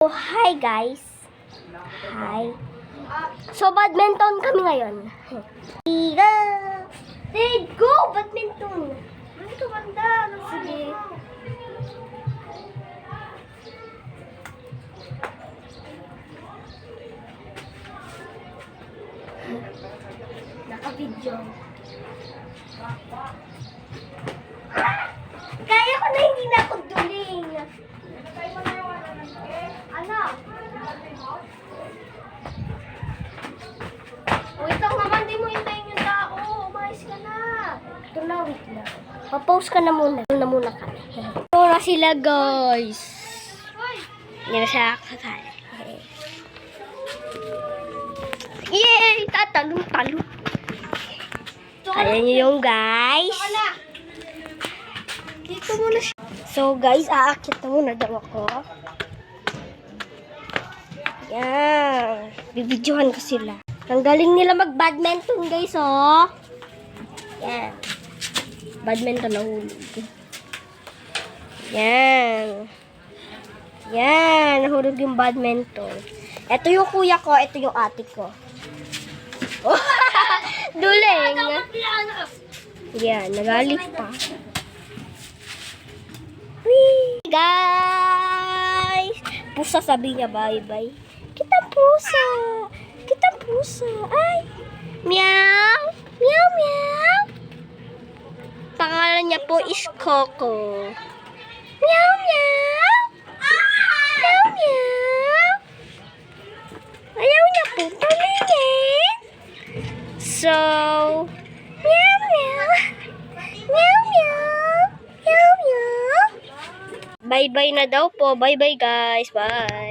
Oh, hi guys. Hi. So, badminton kami ngayon. Go! Let's go! Badminton! Dito banda. Sige. Naka-video. Kaya ko na, hindi na ako duling. Ano? Wait lang naman, di mo hintayin yung tao. Umayos ka na. Ito na, wait lang. Pa-pause ka na muna. Ito na muna kami. Ito na sila, guys. Hindi na siya kasali. Yay! Tatalong-talo. Ayan nyo yung guys. Dito muna siya. So, guys, aakit na muna daw ako. Yan. Bibidyohan ko sila. Ang galing nila mag-badminton, guys, oh. Yan. Badminton na hulog. Yan. Yan. Nahulog yung badminton. Ito yung kuya ko, ito yung ate ko. Oh, duling. Yan, nagalit pa. Whee! Guys! Pusa, sabi niya, bye-bye. Kita pusa! Kita pusa! Ay! Meow! Meow, meow! Pangalan niya po is Coco. Meow, meow! Meow, meow! Ayaw niya po tumingin. So, meow, meow! Meow, meow! Meow, meow! Bye-bye na daw po. Bye-bye, guys. Bye.